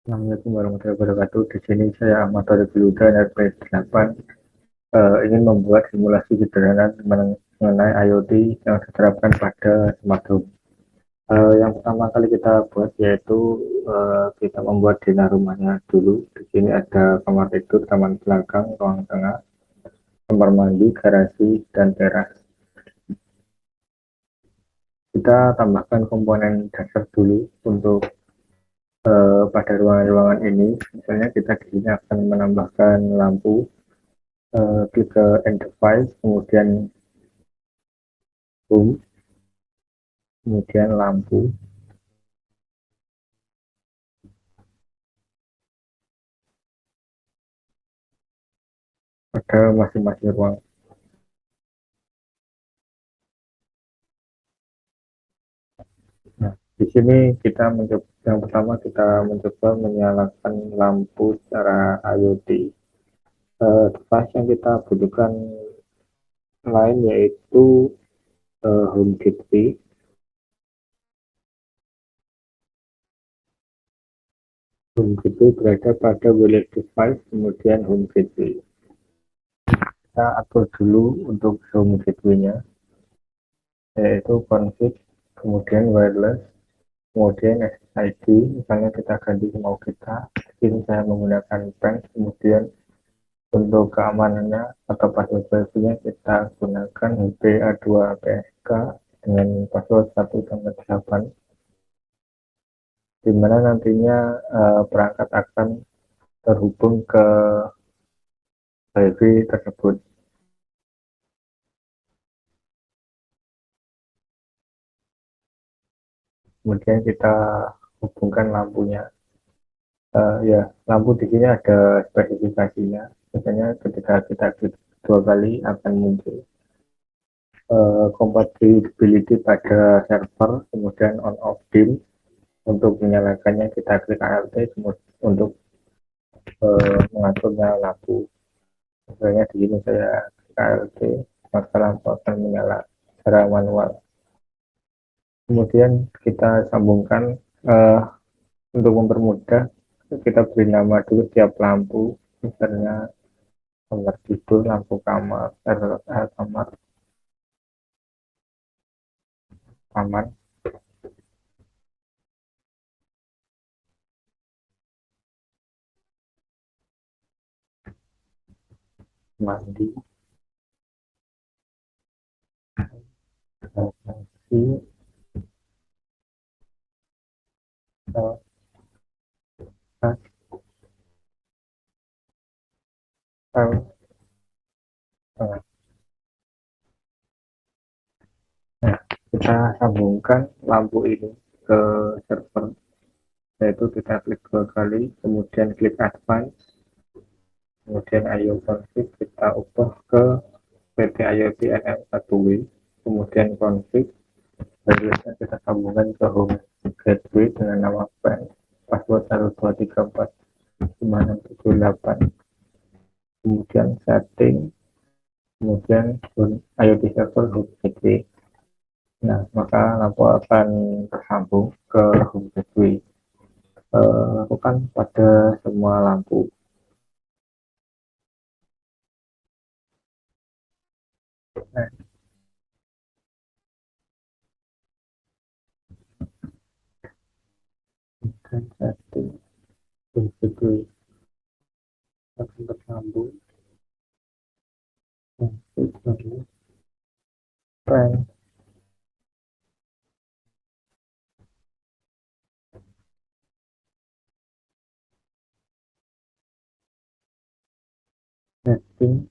Assalamualaikum warahmatullahi wabarakatuh. Di sini saya Ahmad Taufik Luda RP8 ingin membuat simulasi sederhana mengenai IoT yang diterapkan pada smart home. Yang pertama kali kita buat yaitu kita membuat zona rumahnya dulu. Di sini ada kamar tidur, taman belakang, ruang tengah, kamar mandi, garasi, dan teras. Kita tambahkan komponen dasar dulu untuk pada ruangan-ruangan ini. Misalnya kita di sini akan menambahkan lampu, klik ke end device, kemudian home, kemudian lampu pada masing-masing ruang. Nah, di sini kita mencoba, yang pertama kita mencoba menyalakan lampu secara IoT. Device yang kita butuhkan lain yaitu home gateway. Home gateway berada pada wireless device, kemudian home gateway. Kita atur dulu untuk home gateway-nya, yaitu config, kemudian wireless, kemudian SSID. Misalnya kita ganti mau kita, ini saya menggunakan pen, kemudian untuk keamanannya atau password nya kita gunakan HPA2PSK dengan password 1-8, di mana nantinya perangkat akan terhubung ke wifi tersebut. Kemudian kita hubungkan lampunya. Ya, lampu di sini ada spesifikasinya. Misalnya ketika kita klik 2 kali akan muncul compatibility pada server, kemudian on off dim. Untuk menyalakannya kita klik ALT untuk mengaturnya lampu. Misalnya di sini saya klik ALT, maka lampu akan menyala secara manual. Kemudian kita sambungkan, untuk mempermudah, kita beri nama dulu setiap lampu, misalnya kamar tidur, lampu kamar, kamar aman, mandi, garasi, nah, kita sambungkan lampu ini ke server, yaitu kita klik 2 kali, kemudian klik advance, kemudian IO config kita ubah ke PT IoT NM1W, kemudian config, selanjutnya kita sambungkan ke home gateway dengan nama pen, password 1234567, kemudian setting, kemudian IoT server home gateway. Nah, maka lampu akan tersambung ke home gateway. Lakukan pada semua lampu. Nah, dan setting home gateway akan tersambung. Config lalu pen, setting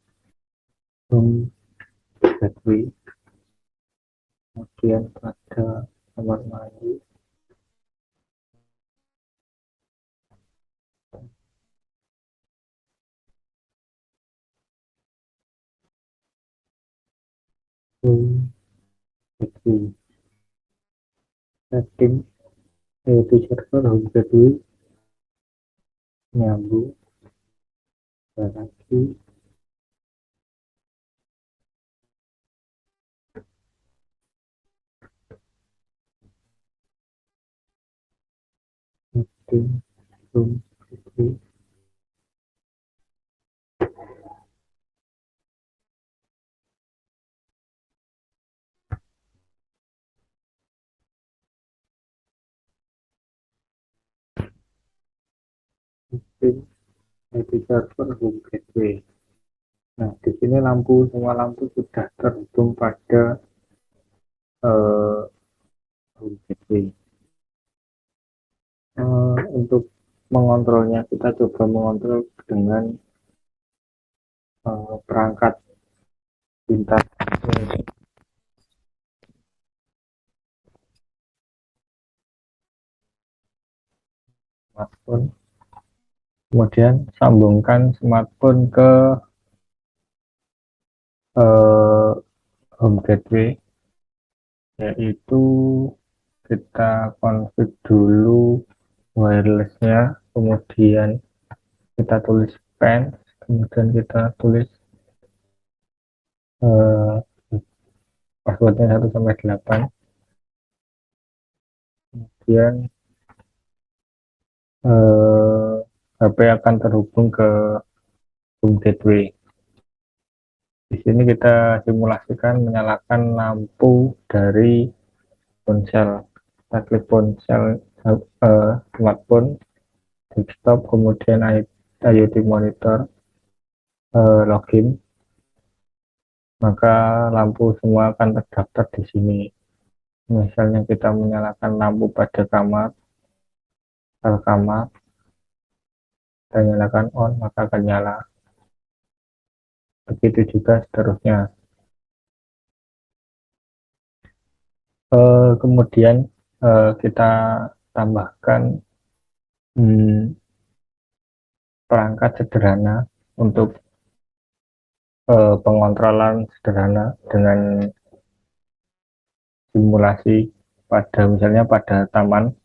home gateway, kemudian pada kamar mandi, home gateway, setting IoT server home gateway, nyambung, garasi, setting home gateway. Hosting IP server home gateway. Nah, di sini semua lampu sudah terhubung pada home gateway. Untuk mengontrolnya, kita coba mengontrol dengan perangkat pintar smartphone. Kemudian sambungkan smartphone ke home gateway, yaitu kita config dulu wirelessnya, kemudian kita tulis pen, kemudian kita tulis passwordnya 1-8, kemudian HP akan terhubung ke home gateway. Di sini kita simulasikan menyalakan lampu dari ponsel. Kita klik ponsel, smartphone, desktop, kemudian IoT monitor, login, maka lampu semua akan terdaftar di sini. Misalnya kita menyalakan lampu pada kamar, kita nyalakan on, maka akan nyala. Begitu juga seterusnya. Kemudian kita tambahkan perangkat sederhana untuk pengontrolan sederhana dengan simulasi misalnya pada taman.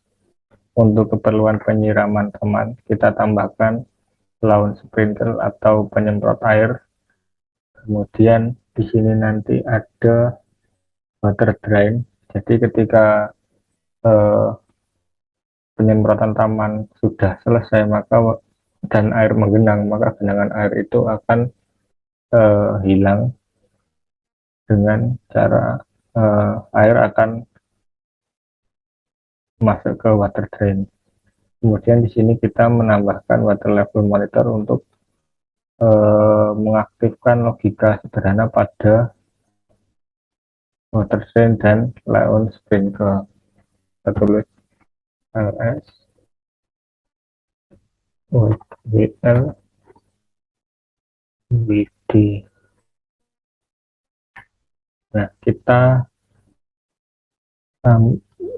Untuk keperluan penyiraman taman, kita tambahkan laun sprinkle atau penyemprot air. Kemudian di sini nanti ada water drain. Jadi ketika penyemprotan taman sudah selesai, dan air menggenang, maka genangan air itu akan hilang dengan cara air akan masuk ke water drain. Kemudian di sini kita menambahkan water level monitor untuk mengaktifkan logika sederhana pada water drain dan laun sprinkle. Kita tulis ls wl wd. Nah, kita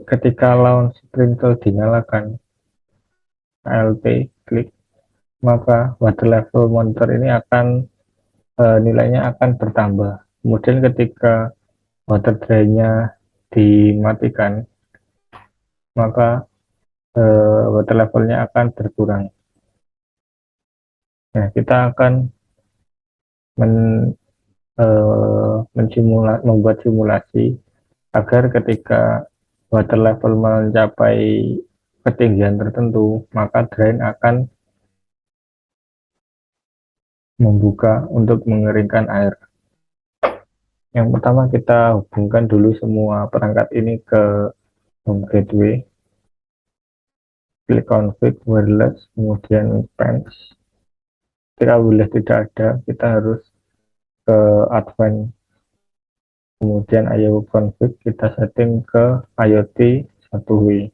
ketika laun sprinkle dinyalakan, ALT klik, maka water level monitor ini akan nilainya akan bertambah. Kemudian ketika water drainnya dimatikan, maka water levelnya akan berkurang. Nah, kita akan membuat simulasi agar ketika water level mencapai ketinggian tertentu, maka drain akan membuka untuk mengeringkan air. Yang pertama, kita hubungkan dulu semua perangkat ini ke home gateway. Klik config wireless, kemudian pens. Ketika wireless tidak ada, kita harus ke advanced, kemudian IO config, kita setting ke IoT 1W.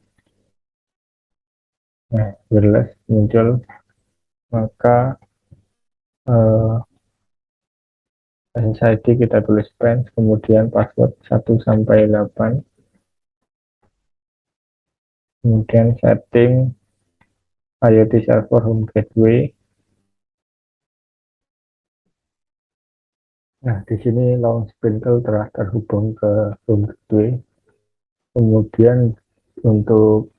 Nah, wireless muncul, maka SSID kita tulis pens, kemudian password 1-8, kemudian setting IoT server home gateway. Nah, di sini launch sprinkle telah terhubung ke home gateway. Kemudian untuk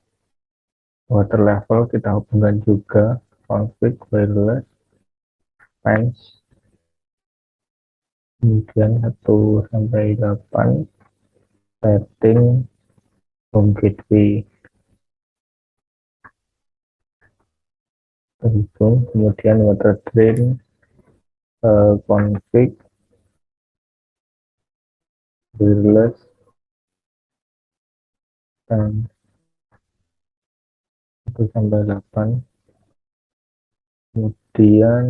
water level kita hubungkan juga config wireless pens, kemudian 1-8 setting home gateway. terhubung, kemudian water drain, config, wireless, dan 1 sampai 8. Kemudian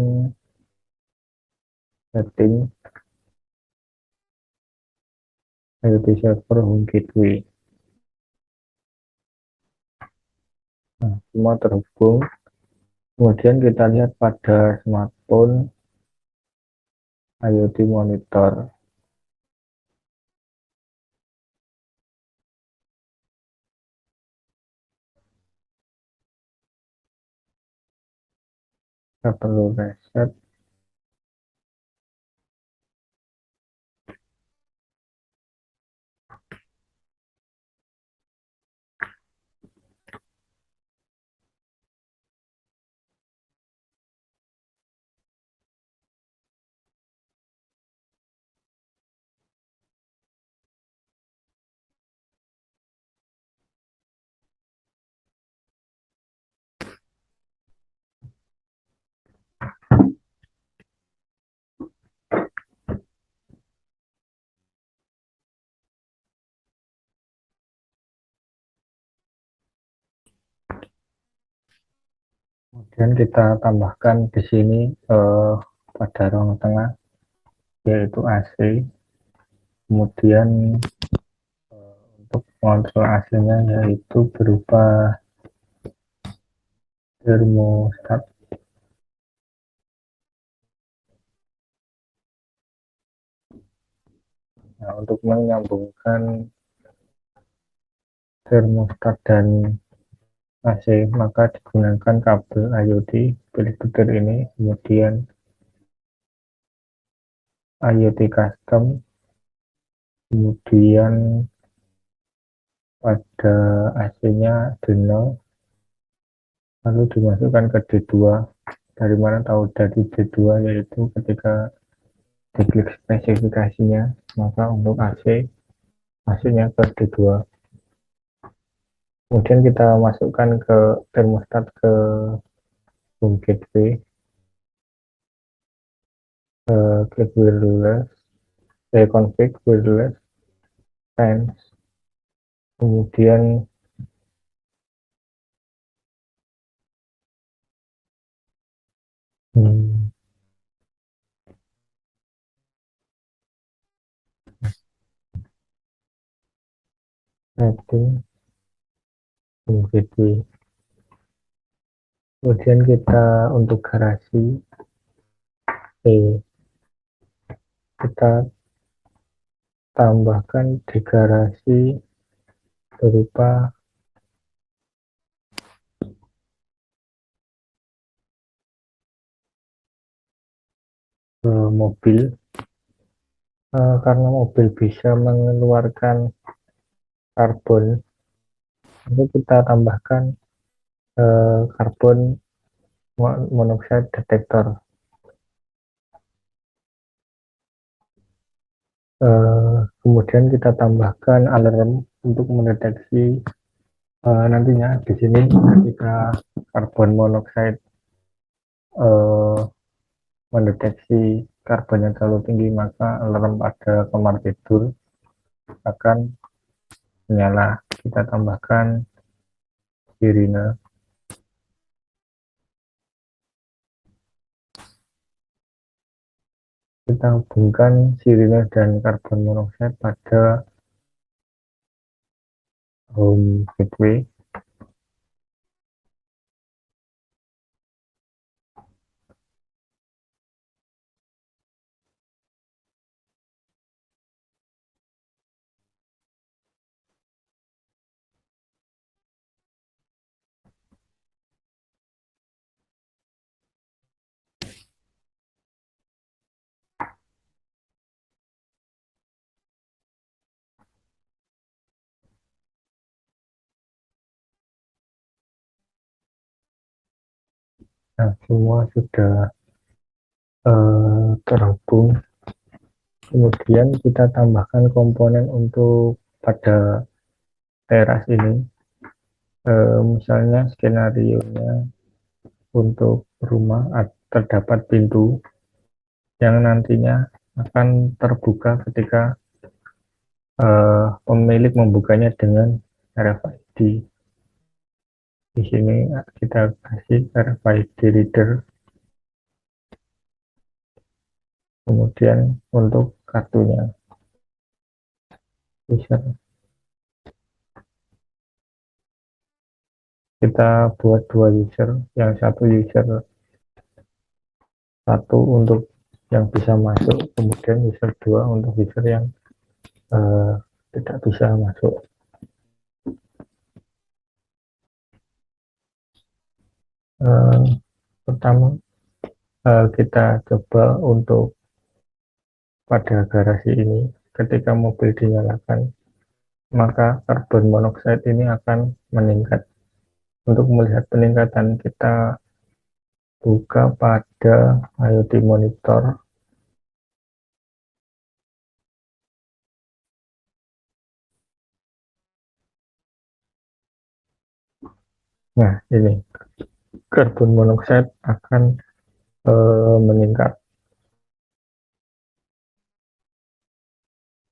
setting IoT server home gateway. Nah, semua terhubung. Kemudian kita lihat pada smartphone IoT monitor. Kita perlu reset. Kemudian kita tambahkan di sini pada ruang tengah yaitu AC. Kemudian untuk kontrol AC-nya yaitu berupa termostat. Nah, untuk menyambungkan termostat dan AC maka digunakan kabel IoT pilih butir ini, kemudian IoT custom, kemudian pada AC-nya D0, lalu dimasukkan ke D2. Dari mana tahu dari D2, yaitu ketika diklik spesifikasinya maka untuk AC masuknya ke D2. Kemudian kita masukkan ke termostat ke home gateway, klik wireless, config wireless fans, kemudian setting home gateway. Kemudian kita untuk garasi kita tambahkan di garasi berupa mobil, karena mobil bisa mengeluarkan karbon, itu kita tambahkan karbon monoxide detector. Kemudian kita tambahkan alarm untuk mendeteksi nantinya di sini ketika karbon monoksida mendeteksi karbon yang terlalu tinggi maka alarm pada kamar tidur akan menyala. Kita tambahkan sirine. Kita hubungkan sirine dan karbon monoksida pada home gateway. Nah, semua sudah terhubung. Kemudian kita tambahkan komponen untuk pada teras ini, misalnya skenario nya untuk rumah terdapat pintu yang nantinya akan terbuka ketika pemilik membukanya dengan RFID. Di sini kita kasih RFID reader. Kemudian untuk kartunya, user, kita buat dua user, yang satu user satu untuk yang bisa masuk, kemudian user 2 untuk user yang tidak bisa masuk. Pertama kita coba untuk pada garasi ini, ketika mobil dinyalakan maka karbon monoksida ini akan meningkat. Untuk melihat peningkatan, kita buka pada IoT monitor. Nah, ini karbon monoksida akan meningkat.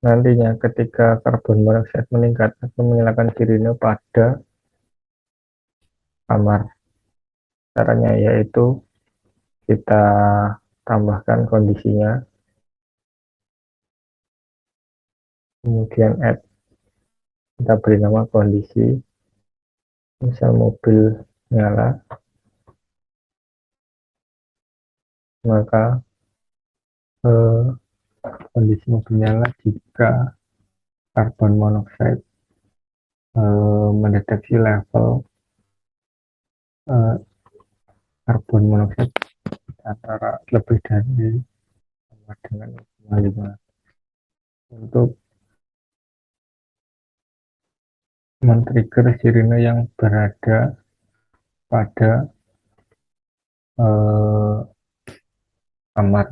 Nantinya ketika karbon monoksida meningkat akan menyalakan sirine pada kamar. Caranya yaitu kita tambahkan kondisinya, kemudian add, kita beri nama kondisi, misal mobil nyala, maka kondisi mobil nyala jika karbon monoksida mendeteksi level karbon monoksida antara lebih dari sama dengan 0,5. Untuk men-trigger sirine yang berada pada kamar.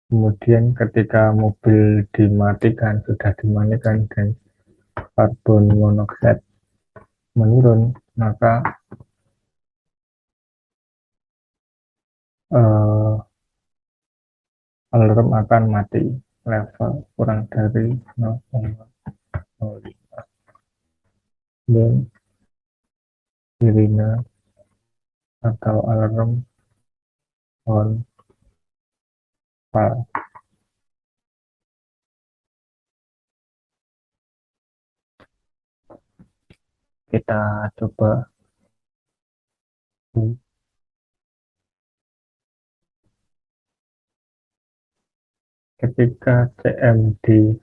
Kemudian ketika mobil sudah dimatikan dan karbon monoksida menurun, maka alarm akan mati level kurang dari 0,05 dan sirine atau alarm on fire. Kita coba ketika CMD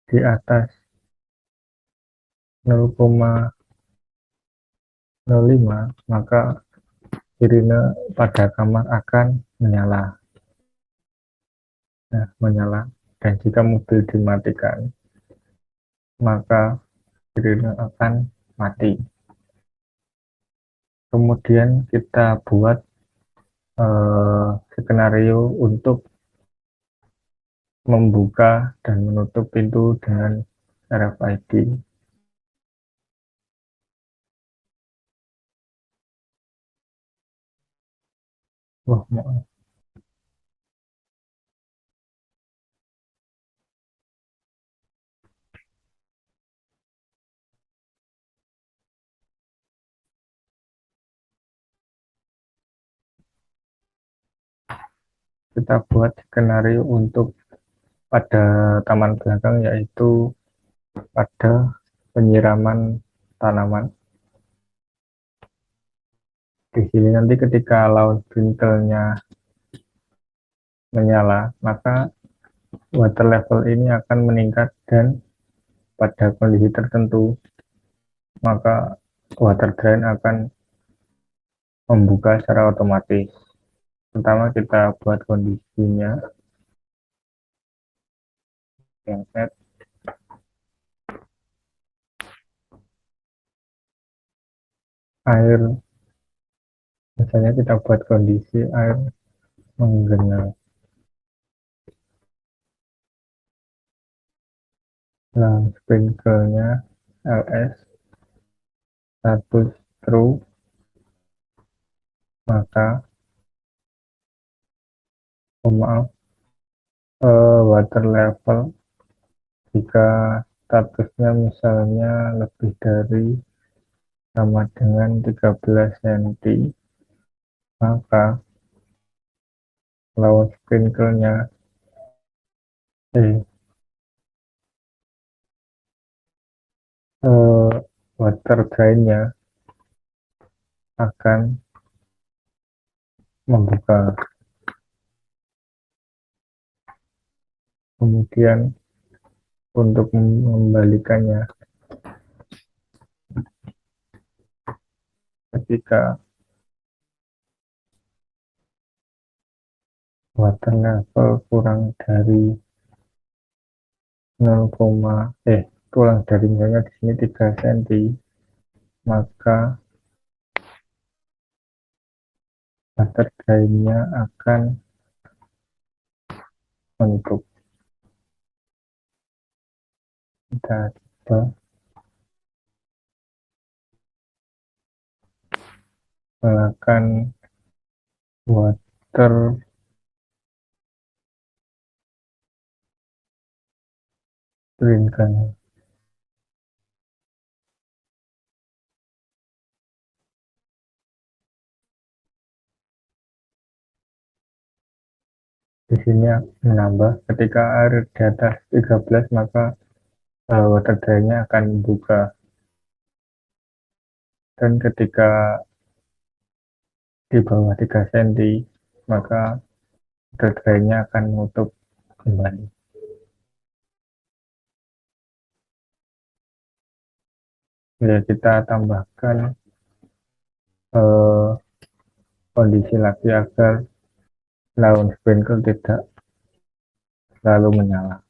di atas 0,05 maka sirine pada kamar akan menyala. Dan jika mobil dimatikan maka sirine akan mati. Kemudian kita buat skenario untuk membuka dan menutup pintu dengan RFID. Maaf. Kita buat skenario untuk pada taman belakang, yaitu pada penyiraman tanaman. Di sini nanti ketika launch sprinklernya menyala, maka water level ini akan meningkat dan pada kondisi tertentu maka water drain akan membuka secara otomatis. Pertama kita buat kondisinya yang set. Air, misalnya kita buat kondisi air menggenang. Nah, sprinklernya LS status true, maka maaf, water level jika statusnya misalnya lebih dari sama dengan 13 cm, maka lawan sprinklernya eh, water drainnya akan membuka. Kemudian untuk mengembalikannya, ketika water level kurang dari 0, kurang dari misalnya di sini 3 cm, maka water drainnya akan menutup. Kita coba melakukan water sprinkler. Di sini menambah ketika air di atas 13, maka water drainnya akan buka, dan ketika di bawah 3 cm, maka water drainnya akan menutup kembali. Ya, kita tambahkan kondisi lagi agar lampu sprinkler tidak selalu menyala.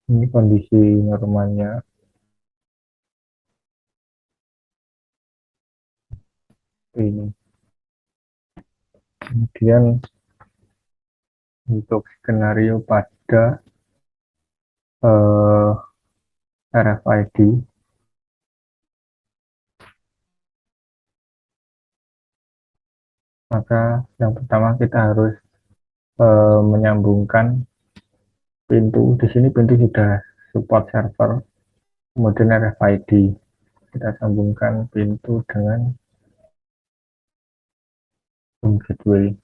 Ini kondisi normalnya. Ini kemudian untuk skenario pada RFID, maka yang pertama kita harus menyambungkan pintu. Di sini pintu sudah support server, kemudian RFID kita sambungkan pintu dengan home gateway.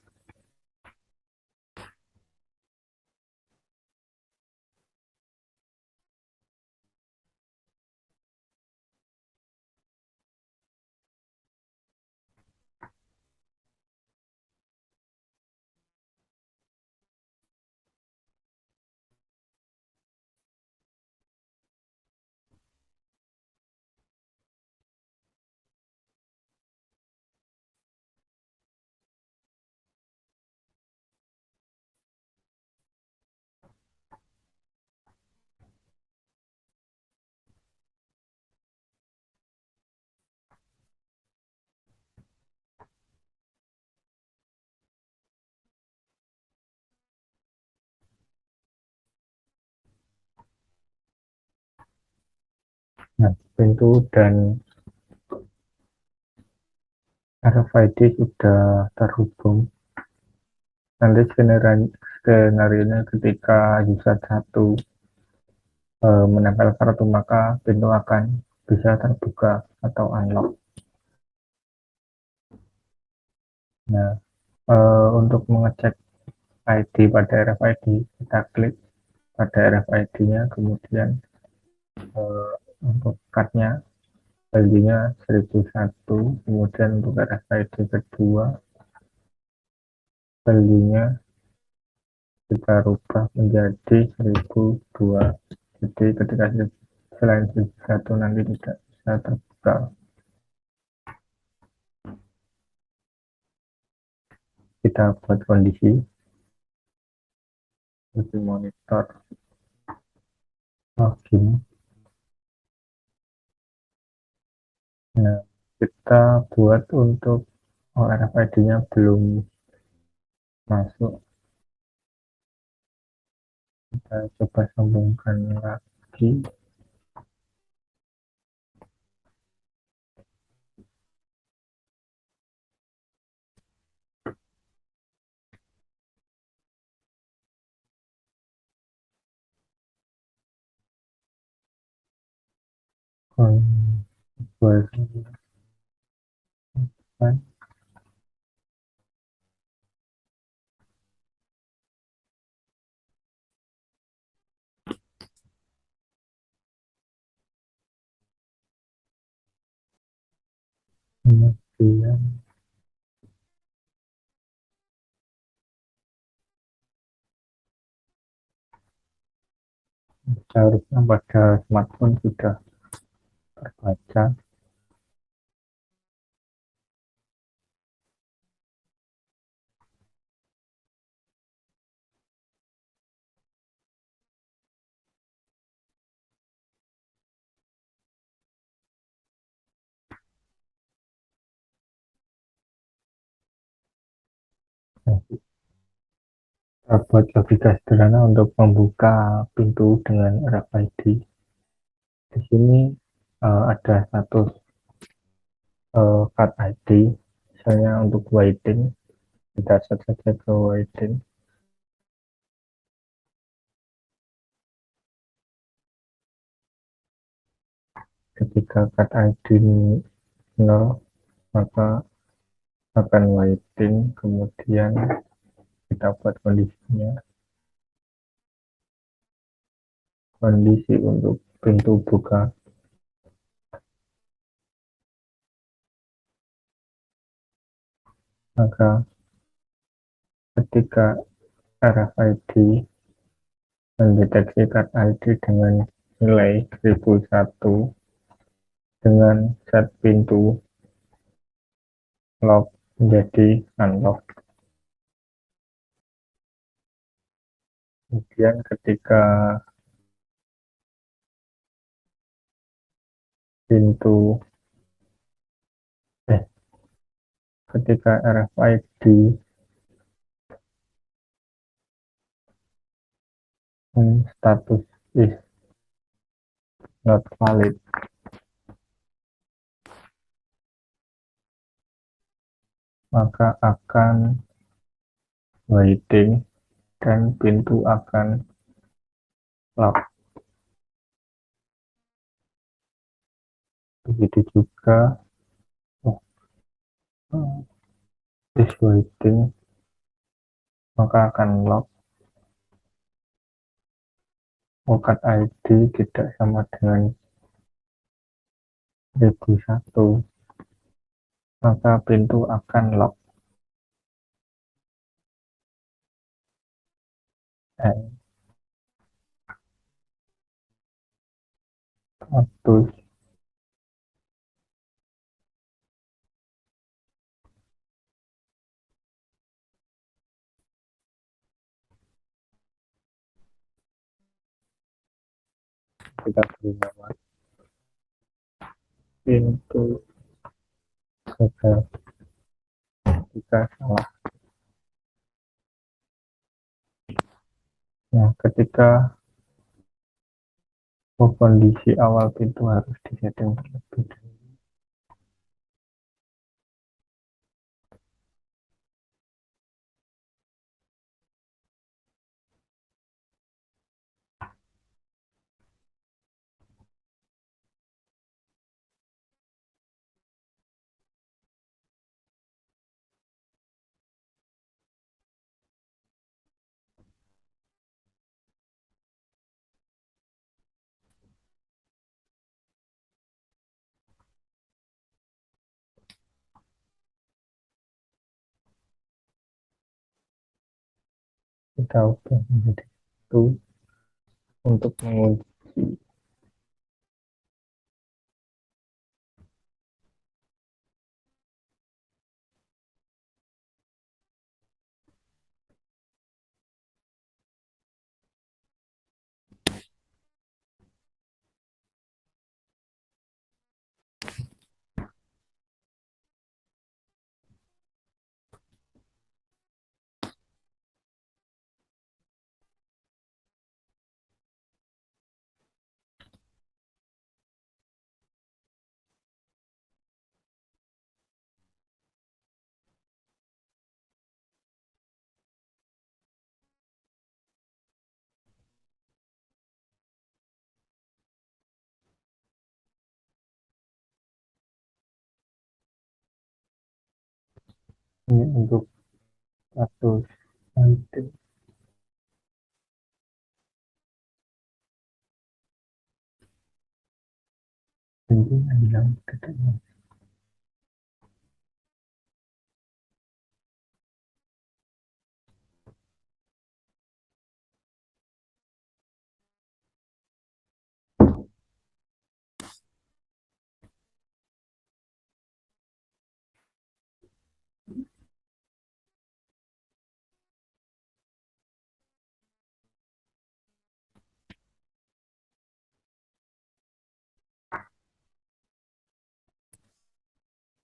Nah, pintu dan RFID sudah terhubung. Nanti skenario ketika user 1 menempel kartu, maka pintu akan bisa terbuka atau unlock. Nah, untuk mengecek ID pada RFID, kita klik pada RFID-nya, kemudian untuk card-nya value-nya 1001, kemudian untuk RFID kedua value-nya kita rubah menjadi 1002. Jadi ketika selain 1001 nanti tidak bisa terbuka. Kita buat kondisi lebih monitor login. Nah, kita buat untuk Oh, RFID-nya belum masuk. Kita coba sambungkan lagi. Konversi kemudian seharusnya pada smartphone sudah terbaca. Kita buat logika sederhana untuk membuka pintu dengan RFID. Di sini ada satu card ID, misalnya untuk waiting, kita set saja ke waiting. Ketika card ID 0, maka akan waiting, kemudian kita buat kondisi untuk pintu buka. Maka ketika RFID mendeteksi card ID dengan nilai 1001 dengan set pintu lock menjadi unlock. Kemudian pintu ketika RFID status is not valid, maka akan waiting dan pintu akan lock. Begitu juga is waiting, maka akan lock. Card ID tidak sama dengan 1001, maka pintu akan lock. And status kita beri nama pintu gagal jika salah. Nah, ketika kondisi awal pintu harus disetting terlebih dahulu. Kita ubah menjadi itu untuk mengunci. Ini untuk status item. Ini adalah tetapnya.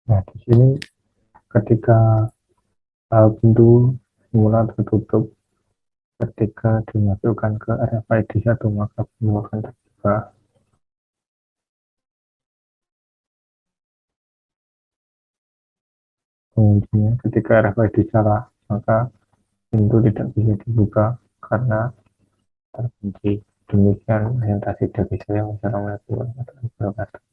Nah, di sini ketika pintu semula tertutup, ketika dimasukkan ke RFID 1 maka pintu akan terbuka. Kemudian ketika RFID salah, maka pintu tidak bisa dibuka karena terkunci. Demikian presentasi dari saya. Wassalamualaikum warahmatullahi wabarakatuh.